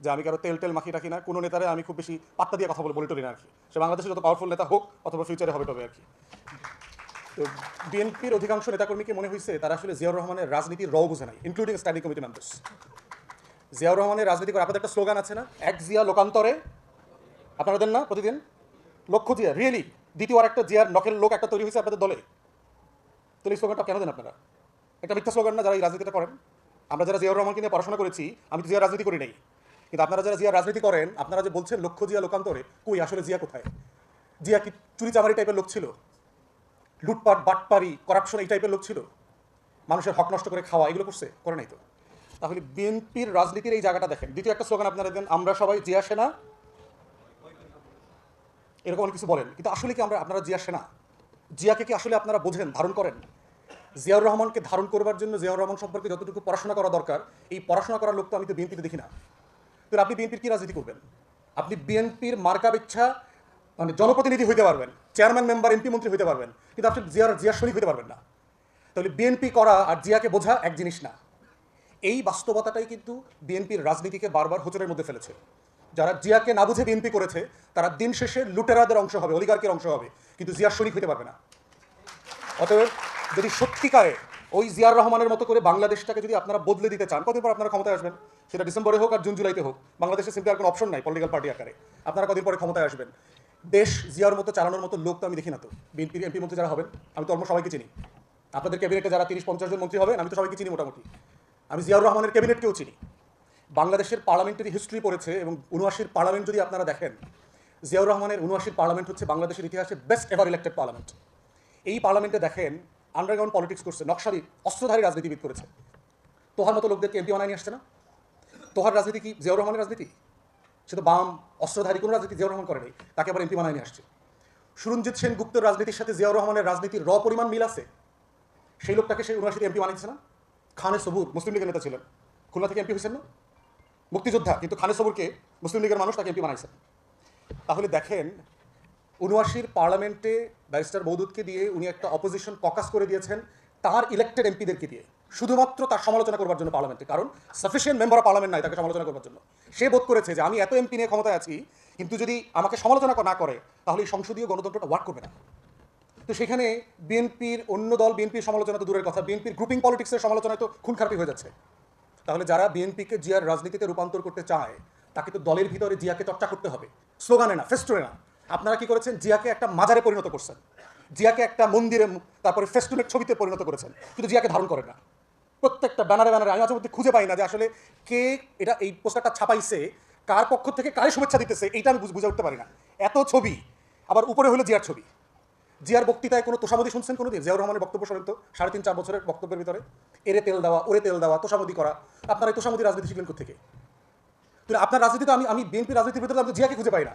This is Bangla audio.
যে আমি কারো তেল টেল মাখি রাখি না, কোনো নেতারে আমি খুব বেশি পাত্তা দিয়ে কথা বলে টলি না আর কি। সে বাংলাদেশে যত পাওয়ারফুল নেতা হোক অথবা ফিউচারে হবে তবে আর কি। তো বিএনপির অধিকাংশ নেতাকর্মীকে মনে হয়েছে তারা আসলে জিয়াউর রহমানের রাজনীতির রও বুঝে নাই, including standing committee members. Ziaur রহমানের রাজনীতি করে আপনাদের একটা স্লোগান আছে না, এক জিয়া লোকান্তরে, আপনারা দেন না প্রতিদিন, লক্ষ্য জিয়া, রিয়েলি দ্বিতীয় আর একটা জিয়ার নকেল লোক একটা তৈরি হয়েছে আপনাদের দলে। তো এই স্লোগানটা কেন দেন আপনারা? একটা মিথ্যা স্লোগান না যারা এই রাজনীতিটা করেন? আমরা যারা জিয়াউর রহমানকে নিয়ে পড়াশোনা করেছি, আমি তো জিয়ার রাজনীতি করি নাই, কিন্তু আপনারা যারা জিয়ার রাজনীতি করেন, আপনারা যে বলছেন লক্ষ্য জিয়া লোকান্তরে, কই আসলে জিয়া কোথায়? জিয়া কি চুরি চামারি টাইপের লোক ছিল? লুটপাট বাটপারি করাপশন এই টাইপের লোক ছিল? মানুষের হক নষ্ট করে খাওয়া এগুলো করছে? করে নাই তো। তাহলে বিএনপির রাজনীতির এই জায়গাটা দেখেন। দ্বিতীয় একটা স্লোগান আপনারা দেন, আমরা সবাই জিয়া সেনা, এরকম অনেক কিছু বলেন, কিন্তু আসলে কি আপনারা জিয়া সেনা? জিয়াকে কি আসলে আপনারা বোঝেন, ধারণ করেন? জিয়াউর রহমানকে ধারণ করবার জন্য জিয়াউর রহমান সম্পর্কে যতটুকু পড়াশোনা করা দরকার, এই পড়াশোনা করার লোক তো আমি তো বিএনপিতে দেখি না। তো আপনি বিএনপির কী রাজনীতি করবেন? আপনি বিএনপির মার্কা ইচ্ছা মানে জনপ্রতিনিধি হইতে পারবেন, চেয়ারম্যান মেম্বার এমপি মন্ত্রী হইতে পারবেন, কিন্তু আপনি জিয়ার শরীফ হইতে পারবেন না। তাহলে বিএনপি করা আর জিয়াকে বোঝা এক জিনিস না। এই বাস্তবতাটাই কিন্তু বিএনপির রাজনীতিকে বারবার হোঁচটের মধ্যে ফেলেছে। যারা জিয়াকে না বুঝে বিএনপি করেছে তারা দিন শেষে লুটেরাদের অংশ হবে, অলিগার্কের অংশ হবে, কিন্তু জিয়ার শরীফ হইতে পারবে না। অতএব যদি সত্যিকারে ওই জিয়ার রহমানের মতো করে বাংলাদেশটাকে যদি আপনারা বদলে দিতে চান, কতদিন পর আপনারা ক্ষমতায় আসবেন? সেটা ডিসেম্বরে হোক আর জুন জুলাইতে হোক, বাংলাদেশে সিম্পলি আর কোনো অপশন নাই পলিটিক্যাল পার্টি আকারে। আপনারা কদিন পরে ক্ষমতায় আসবেন। দেশ জিয়ার মতো চালানোর মতো লোক তো আমি দেখি না। তো বিএনপির এমপি মন্ত্রী যারা হবেন, আমি তো অলমোস্ট সবাইকে চিনি। আপনাদের ক্যাবিনেটে যারা 30-50 জন মন্ত্রী হবেন, আমি তো সবাইকে চিনি মোটামুটি। আমি জিয়াউর রহমানের ক্যাবিনেটকেও চিনি। বাংলাদেশের পার্লামেন্টারি হিস্ট্রি পড়েছে এবং 79 পার্লামেন্ট যদি আপনারা দেখেন, জিয়াউর রহমানের 79 পার্লামেন্ট হচ্ছে বাংলাদেশের ইতিহাসে বেস্ট এভার ইলেক্টেড পার্লামেন্ট। এই পার্লামেন্টে দেখেন আন্ডারগ্রাউন্ড পলিটিক্স করছে, নকশালি অস্ত্রধারী রাজনীতিবিদ করেছে। তোহার মতো লোকদেরকে এমপি বানায় নিয়ে আসছে না? তোহার রাজনীতি কি জিয়াউর রহমানের রাজনীতি? সে তো বাম অস্ত্রধারী কোনো রাজনীতি জিয়াউর রহমান করে নেই, তাকে আবার এমপি বানায় নিয়ে আসছে। সুরঞ্জিত সেন গুপ্তের রাজনীতির সাথে জিয়াউর রহমানের রাজনীতির পরিমাণ মিল আছে। সেই লোকটাকে সেই 79 এমপি বানিয়েছে না? খানে সবুর মুসলিম লীগের নেতা ছিলেন, খুলনা থেকে এমপি হয়েছেন না? মুক্তিযোদ্ধা, কিন্তু খানে সবুরকে মুসলিম লীগের মানুষ তাকে এমপি বানাইছেন। তাহলে দেখেন 79 পার্লামেন্টে ব্যারিস্টার মওদুদকে দিয়ে উনি একটা অপোজিশন ককাস করে দিয়েছেন তার ইলেক্টেড এমপিদেরকে দিয়ে, শুধুমাত্র তার সমালোচনা করবার জন্য পার্লামেন্টে। কারণ সাফিসিয়েন্ট মেম্বার অফ পার্লামেন্ট নাই তাকে সমালোচনা করবার জন্য। সে বোধ করেছে যে আমি এত এমপি নিয়ে ক্ষমতায় আছি, কিন্তু যদি আমাকে সমালোচনা না করে তাহলে এই সংসদীয় গণতন্ত্রটা ওয়ার্ক করবে না। তো সেখানে বিএনপির অন্য দল, বিএনপির সমালোচনা তো দূরের কথা, বিএনপির গ্রুপিং পলিটিক্সের সমালোচনায় তো খুন খারাপি হয়ে যাচ্ছে। তাহলে যারা বিএনপিকে জিয়ার রাজনীতিতে রূপান্তর করতে চায় তাকে তো দলের ভিতরে জিয়াকে চর্চা করতে হবে, স্লোগানে না, ফেস্টুনে না। আপনারা কি করেছেন? জিয়াকে একটা মাজারে পরিণত করছেন, জিয়াকে একটা মন্দিরে, তারপরে ফেস্টুনের ছবিতে পরিণত করেছেন, কিন্তু জিয়াকে ধারণ করেন না। প্রত্যেকটা ব্যানারে ব্যানারে আমি মাঝে মধ্যে খুঁজে পাই না যে আসলে কে এটা এই পোস্টারটা ছাপাইছে, কার পক্ষ থেকে কারে শুভেচ্ছা দিতেছে, এইটা আমি বুঝে উঠতে পারি না। এত ছবি, আবার উপরে হলো জিয়ার ছবি। জিয়ার বক্তৃতায় কোনো তোষামদি শুনছেন কোনো দিন? জিয়াউর রহমানের বক্তব্য শোনেন তো 3.5-4 বছরের বক্তব্যের ভিতরে এরে তেল দেওয়া, ওরে তেল দেওয়া, তোষামদি করা। আপনারা এই তোষামদি রাজনীতি শিখলেন কোথেকে? তো আপনার রাজনীতি তো আমি বিএনপি রাজনীতির ভিতরে আমি জিয়াকে খুঁজে পাই না।